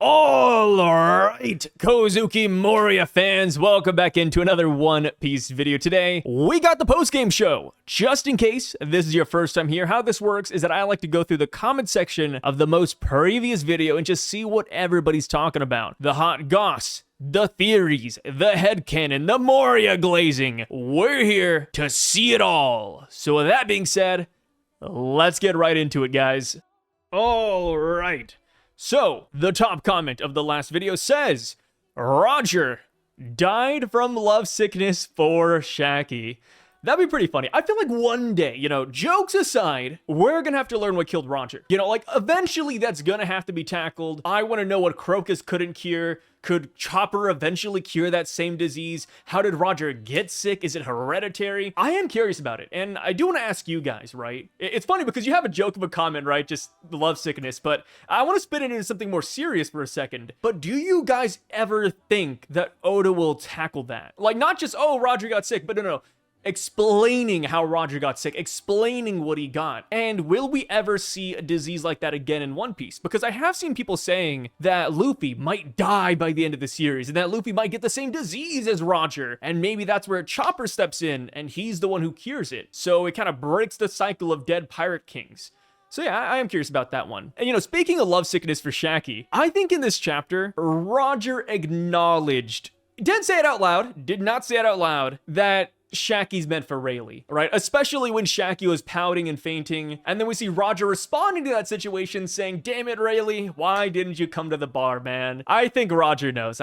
Alright, Kozuki Moria fans, welcome back into another One Piece video. Today, we got the post-game show. Just in case this is your first time here, how this works is that I like to go through the comment section of the most previous video and just see what everybody's talking about. The hot goss, the theories, the headcanon, the Moria glazing. We're here to see it all. So with that being said, let's get right into it, guys. Alright. So, the top comment of the last video says, Roger died from love sickness for Shaki. That'd be pretty funny. I feel like one day, jokes aside, we're gonna have to learn what killed Roger. Eventually that's gonna have to be tackled. I want to know what Crocus couldn't cure. Could Chopper eventually cure that same disease? How did Roger get sick? Is it hereditary? I am curious about it, and I do want to ask you guys, right? It's funny because you have a joke of a comment, right? Just the love sickness, but I want to spin it into something more serious for a second. But do you guys ever think that Oda will tackle that? Like, not just, oh, Roger got sick, but no. Explaining how Roger got sick, explaining what he got. And will we ever see a disease like that again in One Piece? Because I have seen people saying that Luffy might die by the end of the series and that Luffy might get the same disease as Roger. And maybe that's where Chopper steps in and he's the one who cures it. So it kind of breaks the cycle of dead pirate kings. So yeah, I am curious about that one. And speaking of love sickness for Shaki, I think in this chapter, Roger acknowledged, didn't say it out loud, did not say it out loud, that Shaki's meant for Rayleigh, right? Especially when Shaki was pouting and fainting, and then we see Roger responding to that situation saying, damn it, Rayleigh, why didn't you come to the bar, man? I think Roger knows.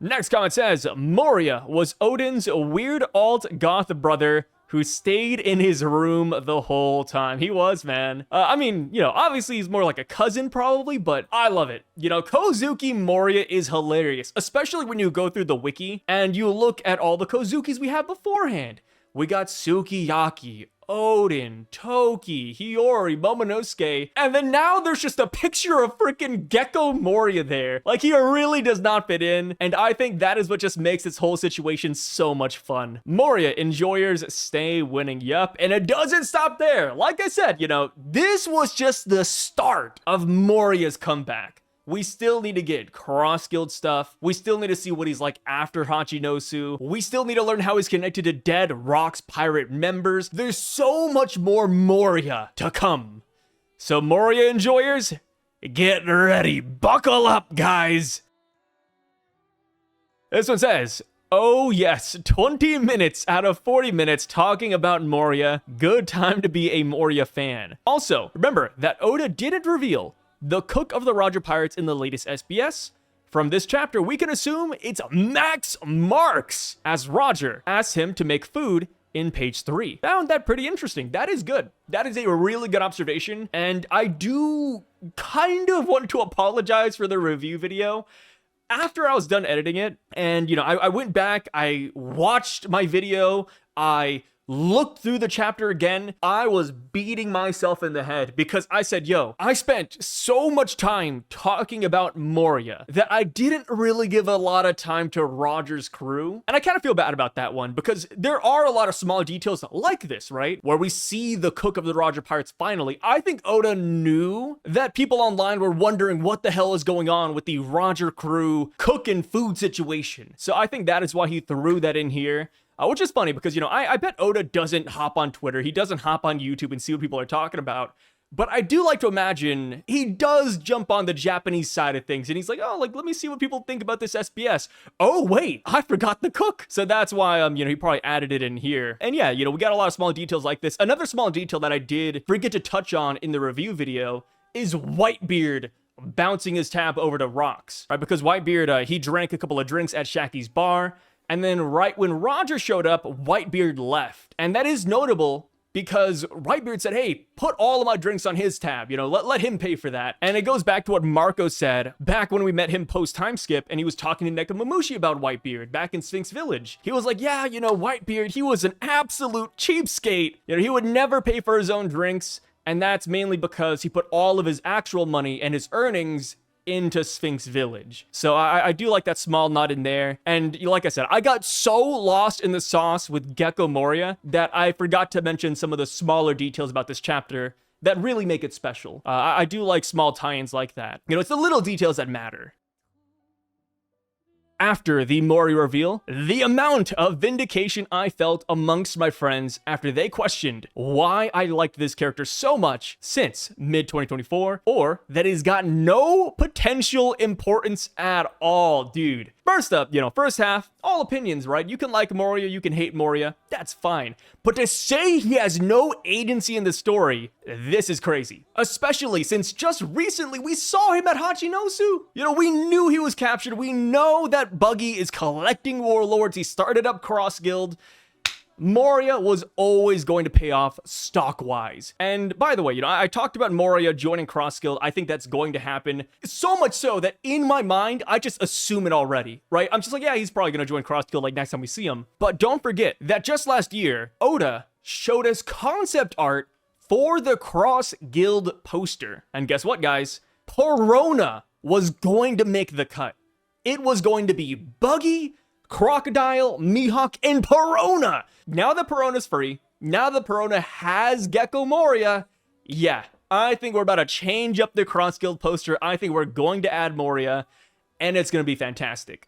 Next comment says, Moria was Oden's weird alt-goth brother who stayed in his room the whole time. He was, man. Obviously he's more like a cousin probably, but I love it. Kozuki Moria is hilarious, especially when you go through the wiki and you look at all the Kozukis we have beforehand. We got Sukiyaki, Oden, Toki, Hiyori, Momonosuke, and then now there's just a picture of freaking GECKO Moria there. Like, he really does not fit in, and I think that is what just makes this whole situation so much fun. Moria enjoyers stay winning, yup, and it doesn't stop there. Like I said, this was just the start of Moria's comeback. We still need to get cross-guild stuff. We still need to see what he's like after Hachinosu. We still need to learn how he's connected to dead Rocks pirate members. There's so much more Moria to come. So Moria enjoyers, get ready. Buckle up, guys. This one says, oh yes, 20 minutes out of 40 minutes talking about Moria. Good time to be a Moria fan. Also, remember that Oda didn't reveal the cook of the Roger Pirates in the latest SBS. From this chapter, we can assume it's Max Marks, as Roger asks him to make food in page 3. Found that pretty interesting. That is good. That is a really good observation, and I do kind of want to apologize for the review video. After I was done editing it, and I went back, I watched my video, I looked through the chapter again, I was beating myself in the head because I said, I spent so much time talking about Moria that I didn't really give a lot of time to Roger's crew. And I kind of feel bad about that one because there are a lot of small details like this, right? Where we see the cook of the Roger Pirates finally. I think Oda knew that people online were wondering what the hell is going on with the Roger crew cook and food situation. So I think that is why he threw that in here. Which is funny because, I bet Oda doesn't hop on Twitter. He doesn't hop on YouTube and see what people are talking about. But I do like to imagine he does jump on the Japanese side of things. And he's like, let me see what people think about this SBS. Oh, wait, I forgot the cook. So that's why, he probably added it in here. And yeah, we got a lot of small details like this. Another small detail that I did forget to touch on in the review video is Whitebeard bouncing his tab over to Rocks, right? Because Whitebeard, he drank a couple of drinks at Shaki's bar. And then right when Roger showed up, Whitebeard left. And that is notable because Whitebeard said, hey, put all of my drinks on his tab, let him pay for that. And it goes back to what Marco said back when we met him post-time skip and he was talking to Nekomamushi about Whitebeard back in Sphinx Village. He was like, yeah, Whitebeard, he was an absolute cheapskate. He would never pay for his own drinks. And that's mainly because he put all of his actual money and his earnings into Sphinx Village. So I do like that small nod in there. And like I said, I got so lost in the sauce with GECKO Moria that I forgot to mention some of the smaller details about this chapter that really make it special. I do like small tie-ins like that. You know, it's the little details that matter. After the Moria reveal, the amount of vindication I felt amongst my friends after they questioned why I liked this character so much since mid-2024, or that he's got no potential importance at all, dude. First up, you know, first half, all opinions, right? You can like Moria, you can hate Moria, that's fine. But to say he has no agency in the story, this is crazy. Especially since just recently we saw him at Hachinosu. You know, we knew he was captured. We know that Buggy is collecting warlords. He started up Cross Guild. Moria was always going to pay off stock-wise. And by the way, you know, I talked about Moria joining Cross Guild. I think that's going to happen. So much so that in my mind, I just assume it already, right? I'm just like, yeah, he's probably going to join Cross Guild like next time we see him. But don't forget that just last year, Oda showed us concept art for the Cross Guild poster. And guess what, guys? Perona was going to make the cut. It was going to be Buggy, Crocodile, Mihawk, and Perona. Now that Perona's free, now that Perona has GECKO Moria, yeah, I think we're about to change up the Cross Guild poster. I think we're going to add Moria, and it's going to be fantastic.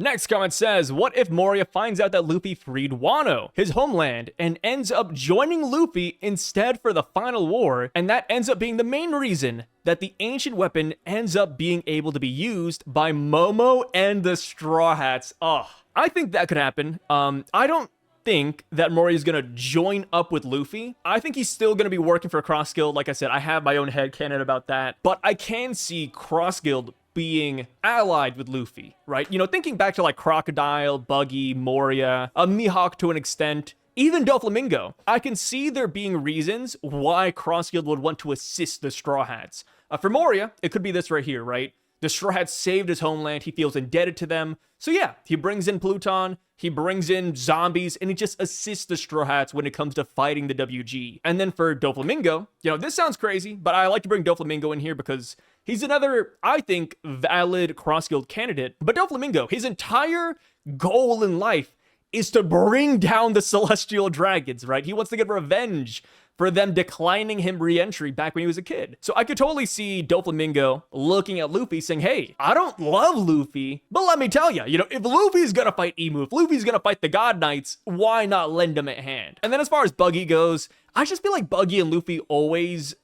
Next comment says, what if Moria finds out that Luffy freed Wano, his homeland, and ends up joining Luffy instead for the final war, and that ends up being the main reason that the ancient weapon ends up being able to be used by Momo and the Straw Hats? Oh, I think that could happen. I don't think that Moria is going to join up with Luffy. I think he's still going to be working for Cross Guild. Like I said, I have my own headcanon about that, but I can see Cross Guild being allied with Luffy, right? You know, thinking back to like Crocodile, Buggy, Moria, Mihawk to an extent, even Doflamingo, I can see there being reasons why Cross Guild would want to assist the Straw Hats. For Moria, it could be this right here, right? The Straw Hats saved his homeland, he feels indebted to them. So yeah, he brings in Pluton, he brings in zombies, and he just assists the Straw Hats when it comes to fighting the WG. And then for Doflamingo, you know, this sounds crazy, but I like to bring Doflamingo in here because he's another, I think, valid Cross Guild candidate. But Doflamingo, his entire goal in life is to bring down the Celestial Dragons, right? He wants to get revenge for them declining him re-entry back when he was a kid. So I could totally see Doflamingo looking at Luffy saying, hey, I don't love Luffy, but let me tell you, you know, if Luffy's gonna fight Emu, if Luffy's gonna fight the God Knights, why not lend him a hand? And then as far as Buggy goes, I just feel like Buggy and Luffy always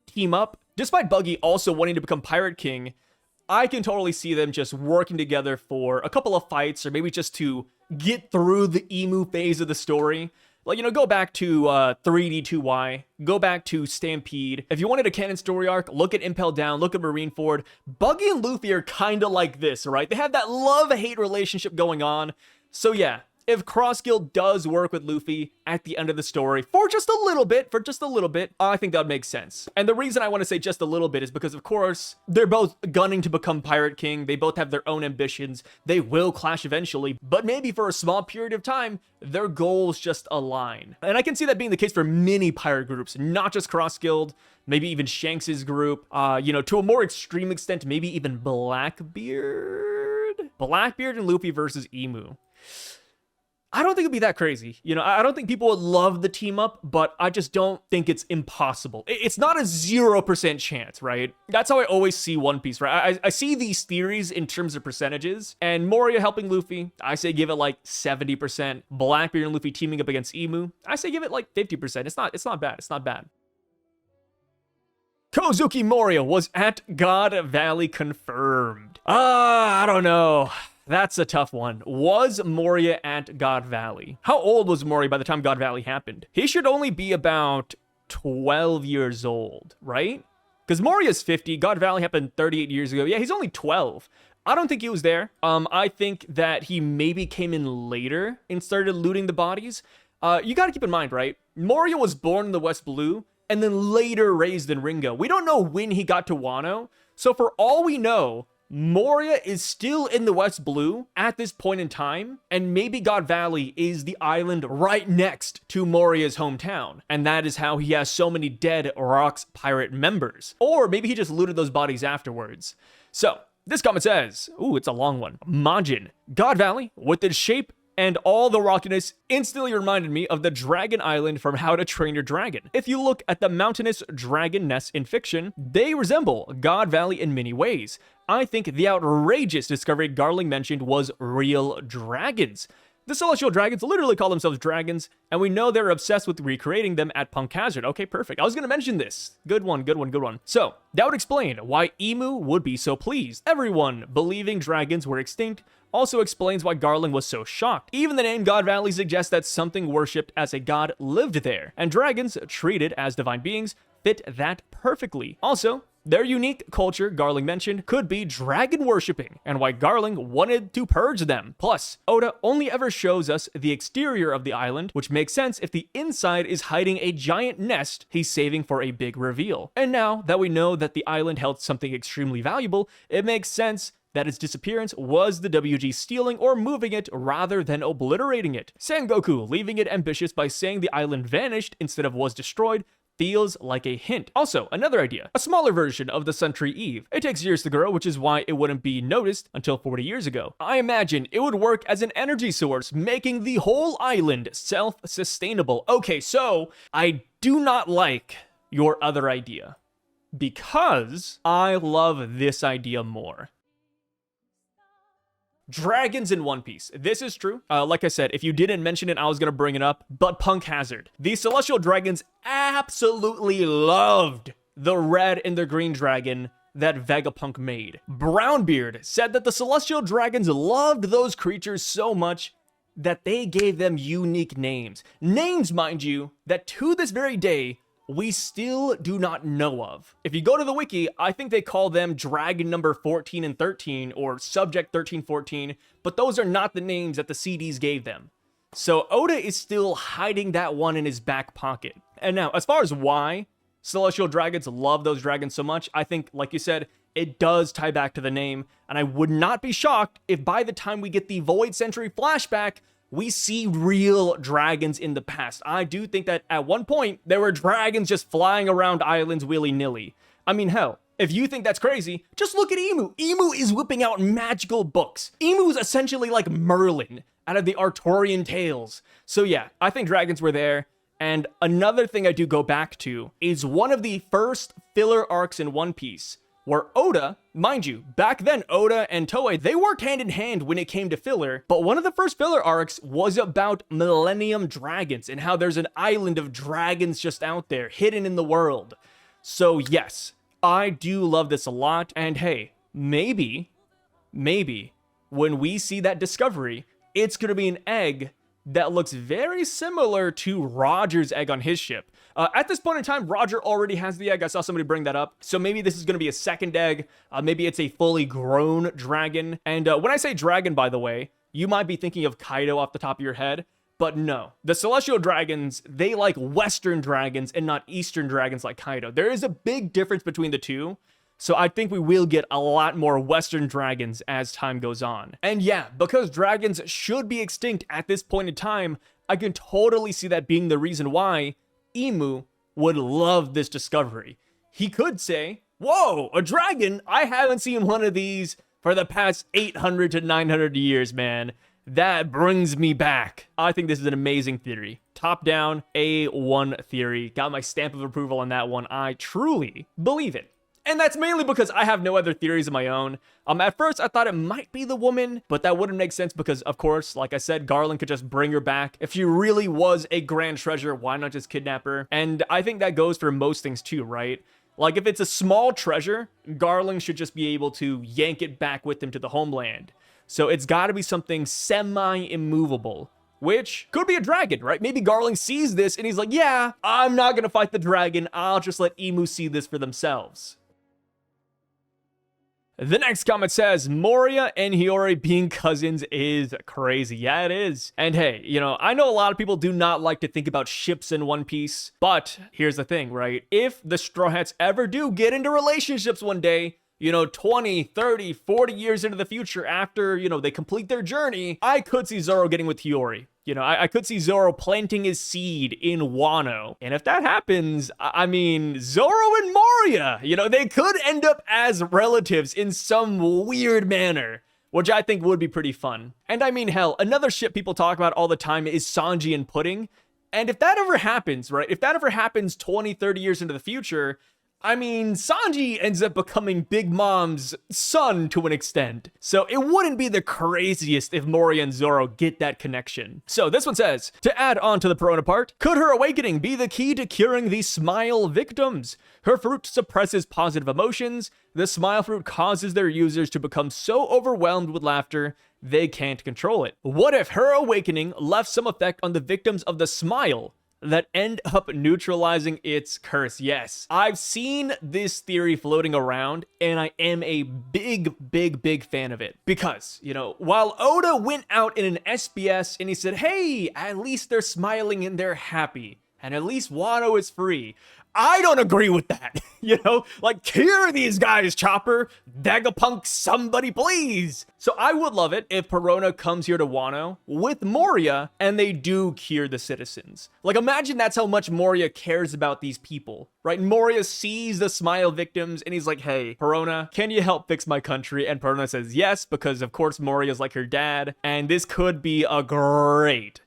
team up. Despite Buggy also wanting to become Pirate King, I can totally see them just working together for a couple of fights, or maybe just to get through the Emu phase of the story. Like, you know, go back to 3D2Y, go back to Stampede. If you wanted a canon story arc, look at Impel Down, look at Marineford. Buggy and Luffy are kind of like this, right? They have that love-hate relationship going on. So yeah, if Cross Guild does work with Luffy at the end of the story for just a little bit, I think that would make sense. And the reason I want to say just a little bit is because, of course, they're both gunning to become Pirate King. They both have their own ambitions. They will clash eventually, but maybe for a small period of time, their goals just align. And I can see that being the case for many pirate groups, not just Cross Guild, maybe even Shanks's group, you know, to a more extreme extent, maybe even Blackbeard? Blackbeard and Luffy versus Emu. I don't think it'd be that crazy. You know, I don't think people would love the team up, but I just don't think it's impossible. It's not a 0% chance, right? That's how I always see One Piece, right? I see these theories in terms of percentages, and Moria helping Luffy, I say give it like 70%. Blackbeard and Luffy teaming up against Emu, I say give it like 50%. It's not bad. It's not bad. KOZUKI Moria was at God Valley confirmed. I don't know. That's a tough one. Was Moria at God Valley? How old was Moria by the time God Valley happened? He should only be about 12 years old, right? Because Moria's 50, God Valley happened 38 years ago. Yeah, he's only 12. I don't think he was there. I think that he maybe came in later and started looting the bodies. You gotta keep in mind, right? Moria was born in the West Blue and then later raised in Ringo. We don't know when he got to Wano. So for all we know, Moria is still in the West Blue at this point in time, and maybe God Valley is the island right next to Moria's hometown, and that is how he has so many dead Rocks Pirate members. Or maybe he just looted those bodies afterwards. So, this comment says, ooh, it's a long one. Majin, God Valley, with its shape and all the rockiness instantly reminded me of the Dragon Island from How to Train Your Dragon. If you look at the mountainous dragon nests in fiction, they resemble God Valley in many ways. I think the outrageous discovery Garling mentioned was real dragons. The celestial dragons literally call themselves dragons, and we know they're obsessed with recreating them at Punk Hazard. Okay, perfect. I was going to mention this. Good one, good one, good one. So, that would explain why Emu would be so pleased. Everyone believing dragons were extinct also explains why Garling was so shocked. Even the name God Valley suggests that something worshipped as a god lived there, and dragons, treated as divine beings, fit that perfectly. Also, their unique culture, Garling mentioned, could be dragon worshipping, and why Garling wanted to purge them. Plus, Oda only ever shows us the exterior of the island, which makes sense if the inside is hiding a giant nest he's saving for a big reveal. And now that we know that the island held something extremely valuable, it makes sense that its disappearance was the WG stealing or moving it rather than obliterating it. Sengoku leaving it ambitious by saying the island vanished instead of was destroyed feels like a hint. Also, another idea, a smaller version of the Sun Tree Eve. It takes years to grow, which is why it wouldn't be noticed until 40 years ago. I imagine it would work as an energy source, making the whole island self-sustainable. Okay, so I do not like your other idea because I love this idea more. Dragons in One Piece. This is true. Like I said, if you didn't mention it, I was going to bring it up. But Punk Hazard. The Celestial Dragons absolutely loved the red and the green dragon that Vegapunk made. Brownbeard said that the Celestial Dragons loved those creatures so much that they gave them unique names. Names, mind you, that to this very day, we still do not know of. If you go to the wiki, I think they call them Dragon number 14 and 13 or Subject 1314, but those are not the names that the CDs gave them. So Oda is still hiding that one in his back pocket. And now, as far as why Celestial Dragons love those dragons so much, I think, like you said, it does tie back to the name, and I would not be shocked if by the time we get the Void Century flashback, we see real dragons in the past. I do think that at one point, there were dragons just flying around islands willy-nilly. I mean, hell, if you think that's crazy, just look at Emu. Emu is whipping out magical books. Emu is essentially like Merlin out of the Arthurian tales. So yeah, I think dragons were there. And another thing I do go back to is one of the first filler arcs in One Piece, where Oda, mind you, back then Oda and Toei, they worked hand in hand when it came to filler, but one of the first filler arcs was about Millennium Dragons and how there's an island of dragons just out there, hidden in the world. So yes, I do love this a lot, and hey, maybe, when we see that discovery, it's gonna be an egg that looks very similar to Roger's egg on his ship. At this point in time, Roger already has the egg. I saw somebody bring that up. So maybe this is going to be a second egg. Maybe it's a fully grown dragon. And when I say dragon, by the way, you might be thinking of Kaido off the top of your head. But no, the Celestial Dragons, they like Western dragons and not Eastern dragons like Kaido. There is a big difference between the two. So I think we will get a lot more Western dragons as time goes on. And yeah, because dragons should be extinct at this point in time, I can totally see that being the reason why Emu would love this discovery. He could say, whoa, a dragon? I haven't seen one of these for the past 800 to 900 years, man. That brings me back. I think this is an amazing theory. Top down, A1 theory. Got my stamp of approval on that one. I truly believe it. And that's mainly because I have no other theories of my own. At first, I thought it might be the woman, but that wouldn't make sense because, of course, like I said, Garling could just bring her back. If she really was a grand treasure, why not just kidnap her? And I think that goes for most things too, right? Like, if it's a small treasure, Garling should just be able to yank it back with him to the homeland. So it's got to be something semi-immovable, which could be a dragon, right? Maybe Garling sees this and he's like, yeah, I'm not going to fight the dragon. I'll just let Emu see this for themselves. The next comment says, Moria and Hiyori being cousins is crazy. Yeah, it is. And hey, you know, I know a lot of people do not like to think about ships in One Piece, but here's the thing, right? If the Straw Hats ever do get into relationships one day, you know, 20, 30, 40 years into the future after, you know, they complete their journey, I could see Zoro getting with Hiyori. You know, I could see Zoro planting his seed in Wano. And if that happens, I mean, Zoro and Moria, you know, they could end up as relatives in some weird manner. which I think would be pretty fun. And I mean, hell, another ship people talk about all the time is Sanji and Pudding. And if that ever happens, right, if that ever happens 20, 30 years into the future, I mean, Sanji ends up becoming Big Mom's son to an extent. So it wouldn't be the craziest if Moria and Zoro get that connection. So this one says, to add on to the Perona part, could her awakening be the key to curing the smile victims? Her fruit suppresses positive emotions. The smile fruit causes their users to become so overwhelmed with laughter they can't control it. What if her awakening left some effect on the victims of the smile that end up neutralizing its curse? Yes, I've seen this theory floating around, and I am a big fan of it. Because, you know, while Oda went out in an SBS and he said, hey, at least they're smiling and they're happy, and at least Wano is free, I don't agree with that. You know, like, cure these guys, Chopper. Vegapunk, somebody please. So I would love it if Perona comes here to Wano with Moria and they do cure the citizens. Like, imagine that's how much Moria cares about these people, right? Moria sees the smile victims and he's like, hey, Perona, can you help fix my country? And Perona says yes, because of course Moria's like her dad. And this could be a great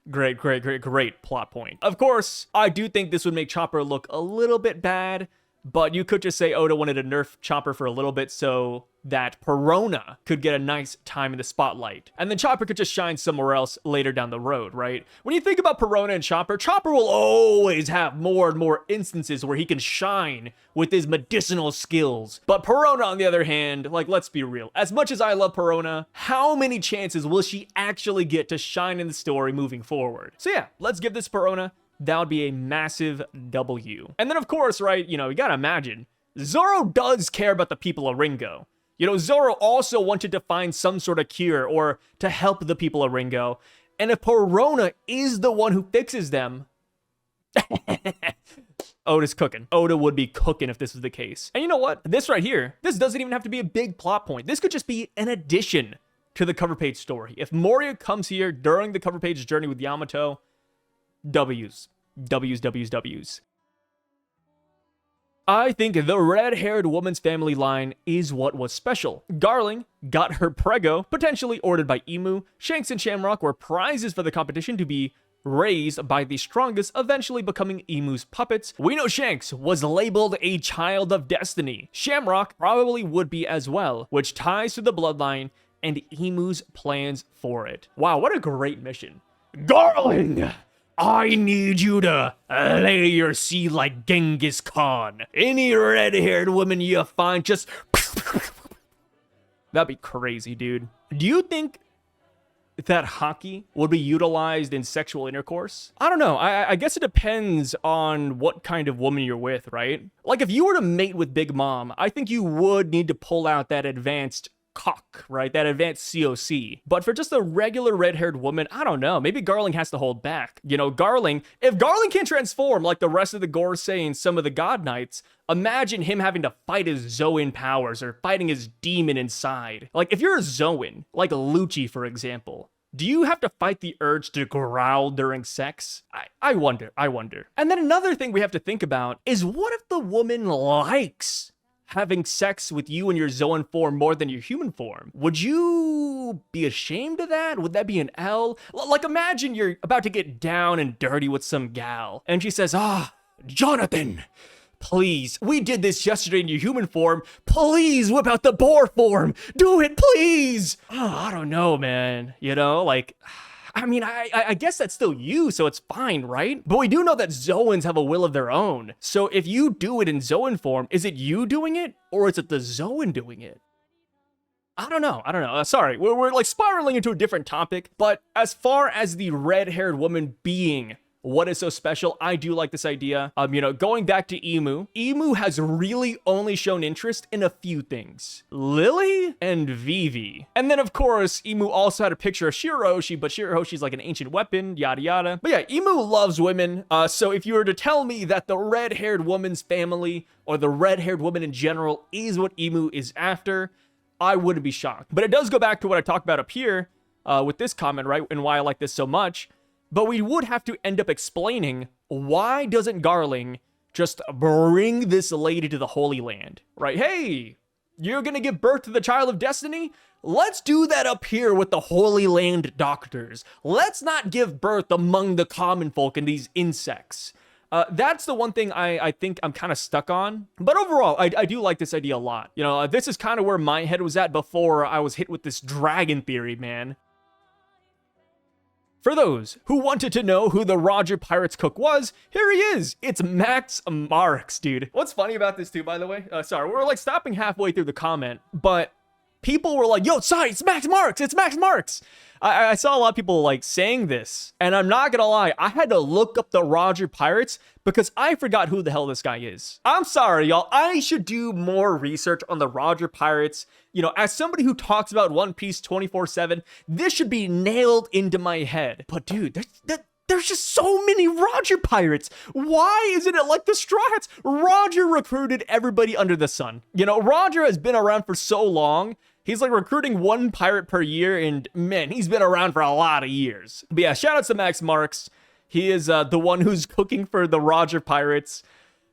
plot point. Of course, I do think this would make Chopper look a little bit bad, but you could just say Oda wanted to nerf Chopper for a little bit so that Perona could get a nice time in the spotlight. And then Chopper could just shine somewhere else later down the road, right? When you think about Perona and Chopper, Chopper will always have more and more instances where he can shine with his medicinal skills. But Perona, on the other hand, like, let's be real. As much as I love Perona, how many chances will she actually get to shine in the story moving forward? So yeah, let's give this Perona. That would be a massive W. And then, of course, right, you know, you gotta imagine, Zoro does care about the people of Ringo. You know, Zoro also wanted to find some sort of cure or to help the people of Ringo. And if Perona is the one who fixes them, Oda's cooking. Oda would be cooking if this was the case. And you know what? This right here, this doesn't even have to be a big plot point. This could just be an addition to the cover page story. If Moria comes here during the cover page journey with Yamato, W's. I think the red-haired woman's family line is what was special. Garling got her prego, potentially ordered by Imu. Shanks and Shamrock were prizes for the competition to be raised by the strongest, eventually becoming Imu's puppets. We know Shanks was labeled a child of destiny. Shamrock probably would be as well, which ties to the bloodline and Imu's plans for it. Wow, what a great mission. Garling! I need you to lay your seed like Genghis Khan. Any red-haired woman you find, just... That'd be crazy, dude. Do you think that hockey would be utilized in sexual intercourse? I don't know. I guess it depends on what kind of woman you're with, right? Like, if you were to mate with Big Mom, I think you would need to pull out that advanced cock, right? That advanced COC. But for just a regular red-haired woman, I don't know. Maybe Garling has to hold back. You know, Garling, if Garling can transform like the rest of the Gorosei and some of the God Knights, imagine him having to fight his Zoan powers or fighting his demon inside. Like, if you're a Zoan, like Lucci, for example, do you have to fight the urge to growl during sex? I wonder. And then another thing we have to think about is, what if the woman likes having sex with you in your Zoan form more than your human form? Would you be ashamed of that? Would that be an L? Like, imagine you're about to get down and dirty with some gal, and she says, Jonathan, please, we did this yesterday in your human form. Please whip out the boar form. Do it, please. I don't know, man. You know, like, I mean, I guess that's still you, so it's fine, right? But we do know that Zoans have a will of their own. So if you do it in Zoan form, is it you doing it, or is it the Zoan doing it? I don't know. Sorry, we're like spiraling into a different topic. But as far as the red-haired woman being what is so special, I do like this idea. You know, going back to Imu has really only shown interest in a few things. Lily and Vivi. And then, of course, Imu also had a picture of Shirahoshi, but Shirahoshi's like an ancient weapon, yada yada. But yeah, Imu loves women. So if you were to tell me that the red-haired woman's family, or the red-haired woman in general, is what Imu is after, I wouldn't be shocked. But it does go back to what I talked about up here with this comment, right? And why I like this so much. But we would have to end up explaining, why doesn't Garling just bring this lady to the Holy Land, right? Hey, you're gonna give birth to the child of destiny? Let's do that up here with the Holy Land doctors. Let's not give birth among the common folk and these insects. That's the one thing I think I'm kind of stuck on. But overall, I do like this idea a lot. You know, this is kind of where my head was at before I was hit with this dragon theory, man. For those who wanted to know who the Roger Pirates cook was, here he is. It's Max Marks, dude. What's funny about this too, by the way? Sorry, we're like stopping halfway through the comment, but people were like, yo, sorry, it's Max Marks, it's Max Marks. I saw a lot of people like saying this, and I'm not gonna lie, I had to look up the Roger Pirates because I forgot who the hell this guy is. I'm sorry, y'all. I should do more research on the Roger Pirates. You know, as somebody who talks about One Piece 24/7, this should be nailed into my head. But dude, there's just so many Roger Pirates. Why isn't it like the Straw Hats? Roger recruited everybody under the sun. You know, Roger has been around for so long. He's like recruiting one pirate per year, and man, he's been around for a lot of years. But yeah, shout out to Max Marks. He is the one who's cooking for the Roger Pirates.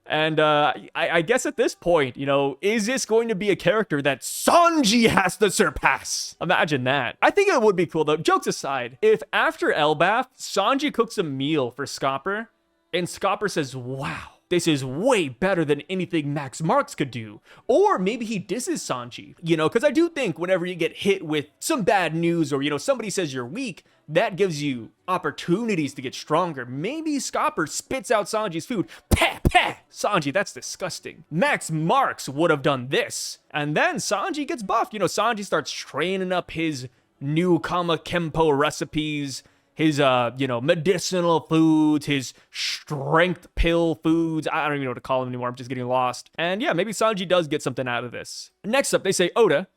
And I guess at this point, you know, is this going to be a character that Sanji has to surpass? Imagine that. I think it would be cool, though. Jokes aside, if after Elbaf, Sanji cooks a meal for Scopper, and Scopper says, wow, this is way better than anything Max Marks could do. Or maybe he disses Sanji, you know, because I do think whenever you get hit with some bad news or, you know, somebody says you're weak, that gives you opportunities to get stronger. Maybe Scopper spits out Sanji's food. Pah, pah! Sanji, that's disgusting. Max Marks would have done this. And then Sanji gets buffed. You know, Sanji starts training up his new Kama Kempo recipes, his, you know, medicinal foods, his strength pill foods. I don't even know what to call them anymore. I'm just getting lost. And yeah, maybe Sanji does get something out of this. Next up, they say Oda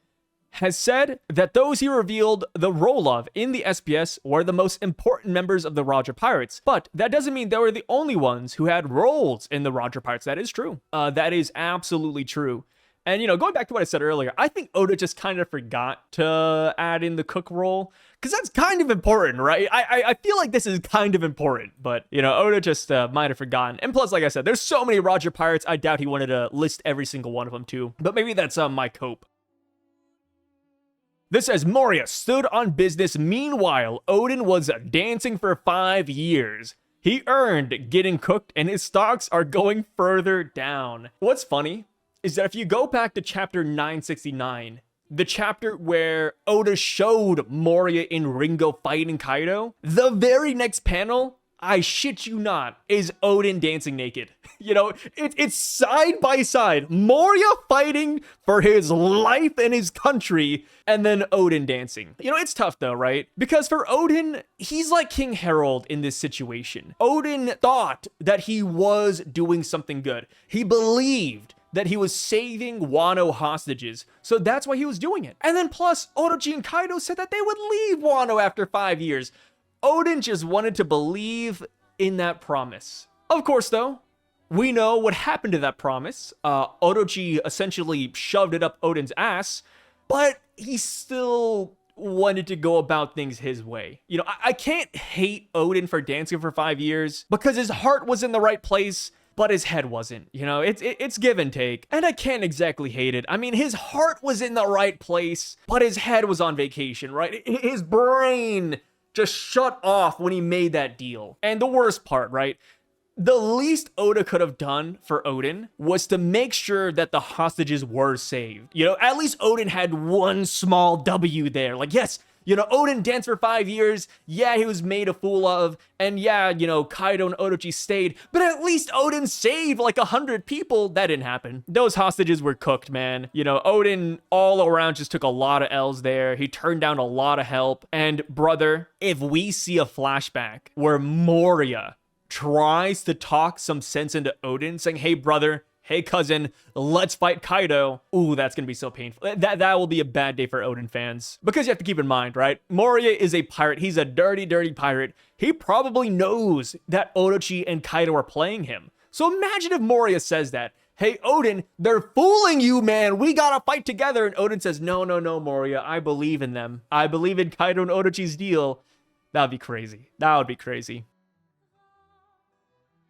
has said that those he revealed the role of in the SPS were the most important members of the Roger Pirates. But that doesn't mean they were the only ones who had roles in the Roger Pirates. That is true. That is absolutely true. And, you know, going back to what I said earlier, I think Oda just kind of forgot to add in the cook role, because that's kind of important, right? I feel like this is kind of important, but, you know, Oda just might have forgotten. And plus, like I said, there's so many Roger Pirates, I doubt he wanted to list every single one of them too. But maybe that's my cope. This says, Moria stood on business. Meanwhile, Oden was dancing for 5 years. He earned getting cooked, and his stocks are going further down. What's funny is that if you go back to chapter 969, the chapter where Oda showed Moria and Ringo fighting Kaido, the very next panel, I shit you not, is Oden dancing naked. You know, it's side by side. Moria fighting for his life and his country, and then Oden dancing. You know, it's tough though, right? Because for Oden, he's like King Harold in this situation. Oden thought that he was doing something good. He believed that he was saving Wano hostages, so that's why he was doing it. And then plus, Orochi and Kaido said that they would leave Wano after 5 years. Oden just wanted to believe in that promise. Of course, though, we know what happened to that promise. Orochi essentially shoved it up Oden's ass, but he still wanted to go about things his way. You know, I can't hate Oden for dancing for 5 years because his heart was in the right place, but his head wasn't. You know, it's give and take, and I can't exactly hate it. I mean, his heart was in the right place, but his head was on vacation, right? His brain just shut off when he made that deal. And the worst part, right? The least Oda could have done for Oden was to make sure that the hostages were saved. You know, at least Oden had one small W there. Like, yes, you know, Oden danced for 5 years. Yeah, he was made a fool of. And yeah, you know, Kaido and Orochi stayed. But at least Oden saved like 100 people. That didn't happen. Those hostages were cooked, man. You know, Oden all around just took a lot of L's there. He turned down a lot of help. And brother, if we see a flashback where Moria tries to talk some sense into Oden, saying, hey, brother, hey, cousin, let's fight Kaido. Ooh, that's going to be so painful. That will be a bad day for Oden fans. Because you have to keep in mind, right? Moria is a pirate. He's a dirty, dirty pirate. He probably knows that Orochi and Kaido are playing him. So imagine if Moria says that. Hey, Oden, they're fooling you, man. We got to fight together. And Oden says, no, no, no, Moria. I believe in them. I believe in Kaido and Orochi's deal. That would be crazy. That would be crazy.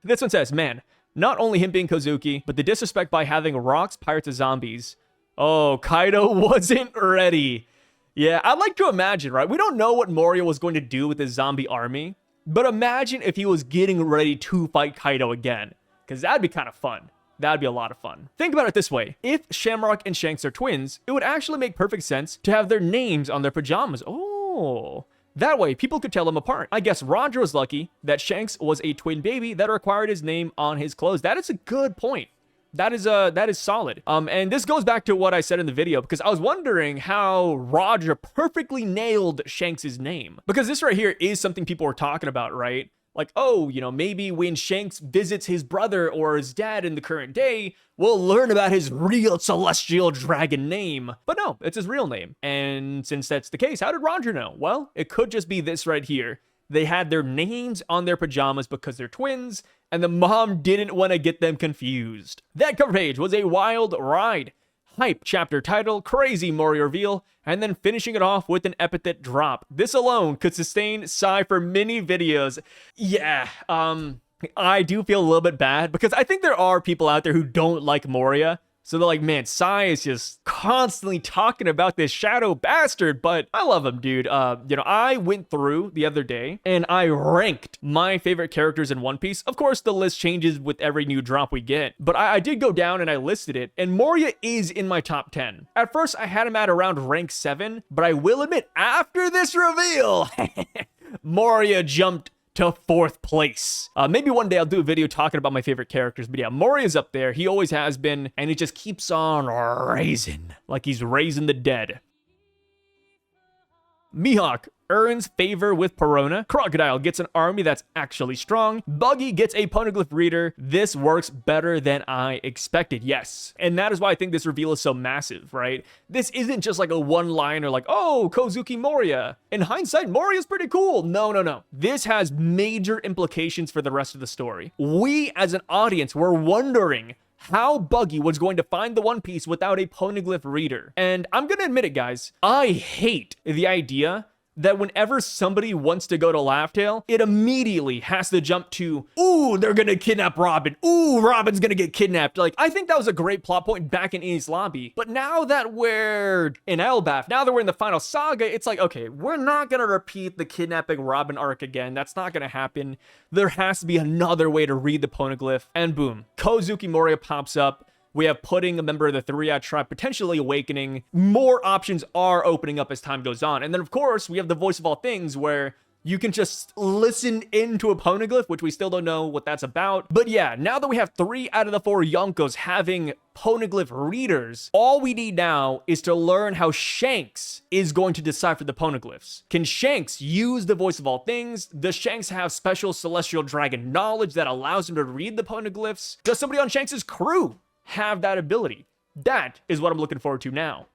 This one says, man, not only him being Kozuki, but the disrespect by having rocks, pirates, and zombies. Oh, Kaido wasn't ready. Yeah, I'd like to imagine, right? We don't know what Moria was going to do with his zombie army, but imagine if he was getting ready to fight Kaido again, because that'd be kind of fun. That'd be a lot of fun. Think about it this way. If Shamrock and Shanks are twins, it would actually make perfect sense to have their names on their pajamas. Oh, that way people could tell them apart. I guess Roger was lucky that Shanks was a twin baby that required his name on his clothes. That is a good point. That is solid. And this goes back to what I said in the video, because I was wondering how Roger perfectly nailed Shanks's name. Because this right here is something people were talking about, right? Like, oh, you know, maybe when Shanks visits his brother or his dad in the current day, we'll learn about his real celestial dragon name. But no, it's his real name. And since that's the case, how did Roger know? Well, it could just be this right here. They had their names on their pajamas because they're twins, and the mom didn't want to get them confused. That cover page was a wild ride. Hype chapter title, crazy Moria reveal, and then finishing it off with an epithet drop. This alone could sustain Sai for many videos. Yeah, I do feel a little bit bad because I think there are people out there who don't like Moria. So they're like, man, Sai is just constantly talking about this shadow bastard, but I love him, dude. You know, I went through the other day and I ranked my favorite characters in One Piece. Of course, the list changes with every new drop we get, but I did go down and I listed it, and Moria is in my top 10. At first, I had him at around rank 7, but I will admit, after this reveal, Moria jumped to 4th place. Maybe one day I'll do a video talking about my favorite characters, but yeah, Moria's up there. He always has been, and he just keeps on raising, like he's raising the dead. Mihawk earns favor with Perona. Crocodile gets an army that's actually strong. Buggy gets a poneglyph reader. This works better than I expected, yes. And that is why I think this reveal is so massive, right? This isn't just like a one-liner like, oh, KOZUKI Moria. In hindsight, Moria's pretty cool. No, no, no. This has major implications for the rest of the story. We, as an audience, were wondering how Buggy was going to find the One Piece without a poneglyph reader. And I'm gonna admit it, guys, I hate the idea that whenever somebody wants to go to Laugh Tale, it immediately has to jump to, ooh, they're gonna kidnap Robin. Ooh, Robin's gonna get kidnapped. Like, I think that was a great plot point back in Enies Lobby. But now that we're in Elbaf, now that we're in the final saga, it's like, okay, we're not gonna repeat the kidnapping Robin arc again. That's not gonna happen. There has to be another way to read the poneglyph. And boom, KOZUKI Moria pops up. We have putting a member of the Three-Eyed Tribe potentially awakening. More options are opening up as time goes on. And then, of course, we have the Voice of All Things, where you can just listen into a poneglyph, which we still don't know what that's about. But yeah, now that we have 3 out of the 4 Yonkos having poneglyph readers, all we need now is to learn how Shanks is going to decipher the poneglyphs. Can Shanks use the Voice of All Things? Does Shanks have special celestial dragon knowledge that allows him to read the poneglyphs? Does somebody on Shanks' crew have that ability? That is what I'm looking forward to now.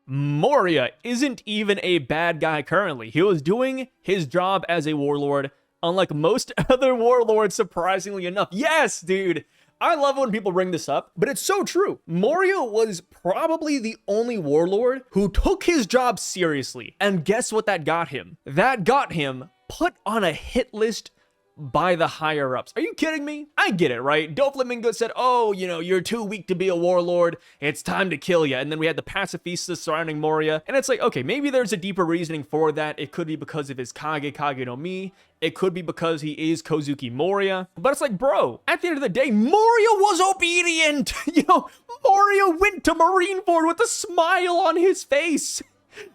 Moria isn't even a bad guy currently. He was doing his job as a warlord, unlike most other warlords, surprisingly enough. Yes, dude. I love when people bring this up, but it's so true. Moria was probably the only warlord who took his job seriously. And guess what that got him? That got him put on a hit list by the higher ups. Are you kidding me? I get it, right? Doflamingo said, oh, you know, you're too weak to be a warlord. It's time to kill you. And then we had the pacifistas surrounding Moria. And it's like, okay, maybe there's a deeper reasoning for that. It could be because of his Kage no Mi. It could be because he is KOZUKI Moria. But it's like, bro, at the end of the day, Moria was obedient. You know, Moria went to Marineford with a smile on his face.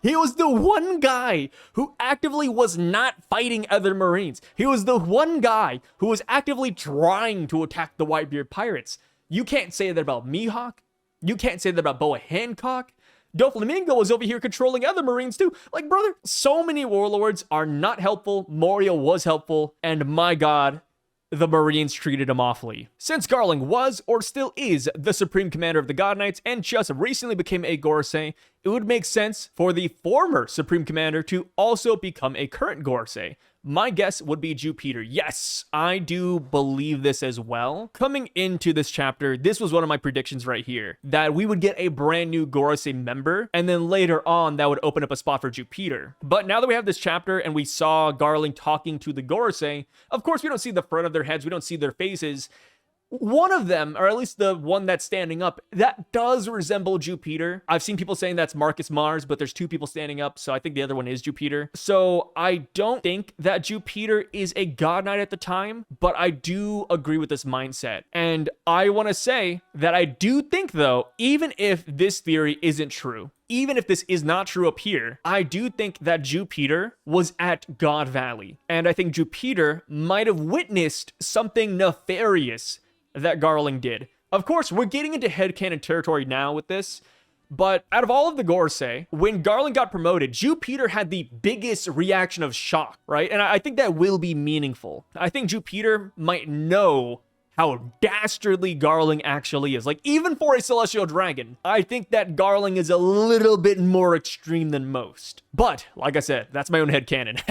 He was the one guy who actively was not fighting other Marines. He was the one guy who was actively trying to attack the Whitebeard pirates. You can't say that about Mihawk. You can't say that about Boa Hancock. Doflamingo was over here controlling other Marines too. Like, brother, so many warlords are not helpful. Moria was helpful. And my God, the Marines treated him awfully. Since Garling was, or still is, the Supreme Commander of the God Knights and just recently became a Gorosei, it would make sense for the former Supreme Commander to also become a current Gorosei. My guess would be Jupiter. Yes, I do believe this as well. Coming into this chapter, this was one of my predictions right here, that we would get a brand new Gorosei member, and then later on, that would open up a spot for Jupiter. But now that we have this chapter, and we saw Garling talking to the Gorosei, of course, we don't see the front of their heads, we don't see their faces. One of them, or at least the one that's standing up, that does resemble Jupiter. I've seen people saying that's Marcus Mars, but there's two people standing up, so I think the other one is Jupiter. So I don't think that Jupiter is a god knight at the time, but I do agree with this mindset. And I want to say that I do think, though, even if this theory isn't true, even if this is not true up here, I do think that Jupiter was at God Valley. And I think Jupiter might have witnessed something nefarious that Garling did. Of course, we're getting into headcanon territory now with this, but out of all of the Gorosei, when Garling got promoted, Jupiter had the biggest reaction of shock, right? And I think that will be meaningful. I think Jupiter might know how dastardly Garling actually is. Like, even for a celestial dragon, I think that Garling is a little bit more extreme than most. But, like I said, that's my own headcanon.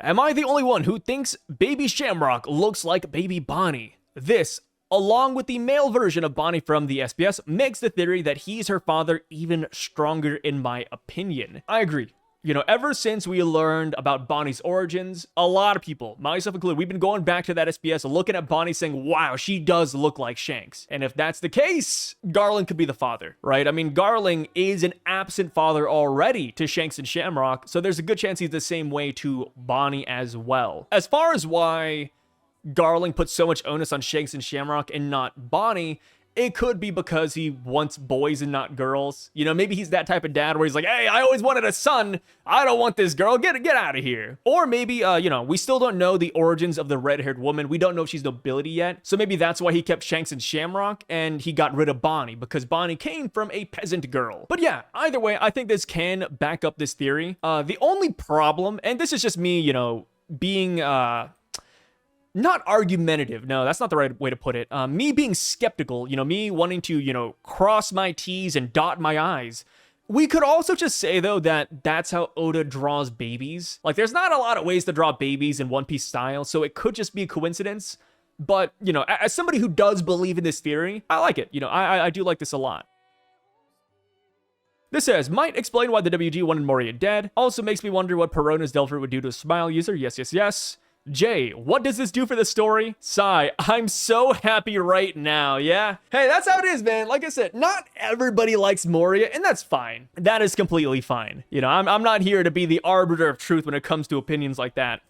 Am I the only one who thinks baby Shamrock looks like baby Bonnie? This, along with the male version of Bonnie from the SBS, makes the theory that he's her father even stronger in my opinion. I agree. You know, ever since we learned about Bonnie's origins, a lot of people, myself included, we've been going back to that SBS, looking at Bonnie saying, wow, she does look like Shanks. And if that's the case, Garling could be the father, right? I mean, Garling is an absent father already to Shanks and Shamrock, so there's a good chance he's the same way to Bonnie as well. As far as why Garling puts so much onus on Shanks and Shamrock and not Bonnie, it could be because he wants boys and not girls. You know, maybe he's that type of dad where he's like, hey, I always wanted a son. I don't want this girl. Get out of here. Or maybe, you know, we still don't know the origins of the red-haired woman. We don't know if she's nobility yet. So maybe that's why he kept Shanks and Shamrock and he got rid of Bonnie, because Bonnie came from a peasant girl. But yeah, either way, I think this can back up this theory. The only problem, and this is just me, you know, being, not argumentative. No, that's not the right way to put it. Me being skeptical, you know, me wanting to, you know, cross my T's and dot my I's. We could also just say, though, that that's how Oda draws babies. Like, there's not a lot of ways to draw babies in One Piece style, so it could just be a coincidence. But, you know, as somebody who does believe in this theory, I like it. You know, I do like this a lot. This says, might explain why the WG wanted Moria dead. Also makes me wonder what Perona's Delphi would do to a Smile user. Yes, yes, yes. Jay, what does this do for the story? Sigh, I'm so happy right now, yeah? Hey, that's how it is, man. Like I said, not everybody likes Moria, and that's fine. That is completely fine. You know, I'm not here to be the arbiter of truth when it comes to opinions like that.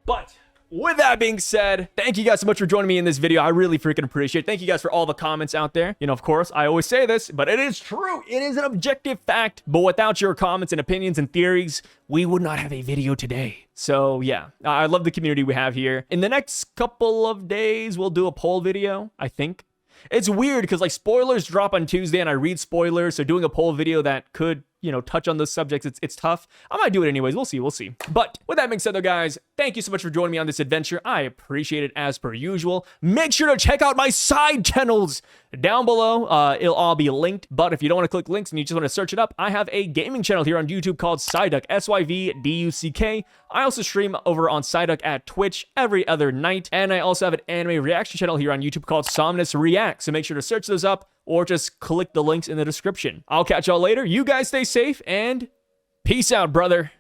But with that being said, thank you guys so much for joining me in this video. I really freaking appreciate it. Thank you guys for all the comments out there. You know, of course, I always say this, but it is true. It is an objective fact. But without your comments and opinions and theories, we would not have a video today. So yeah, I love the community we have here. In the next couple of days, we'll do a poll video, I think. It's weird because like spoilers drop on Tuesday and I read spoilers. So doing a poll video that could, you know, touch on those subjects, it's tough. I might do it anyways. We'll see. But with that being said though, guys, thank you so much for joining me on this adventure. I appreciate it as per usual. Make sure to check out my side channels down below. It'll all be linked. But if you don't want to click links and you just want to search it up, I have a gaming channel here on YouTube called Syvduck, Syvduck. I also stream over on Syvduck at Twitch every other night. And I also have an anime reaction channel here on YouTube called Somnus React. So make sure to search those up or just click the links in the description. I'll catch y'all later. You guys stay safe and peace out, brother.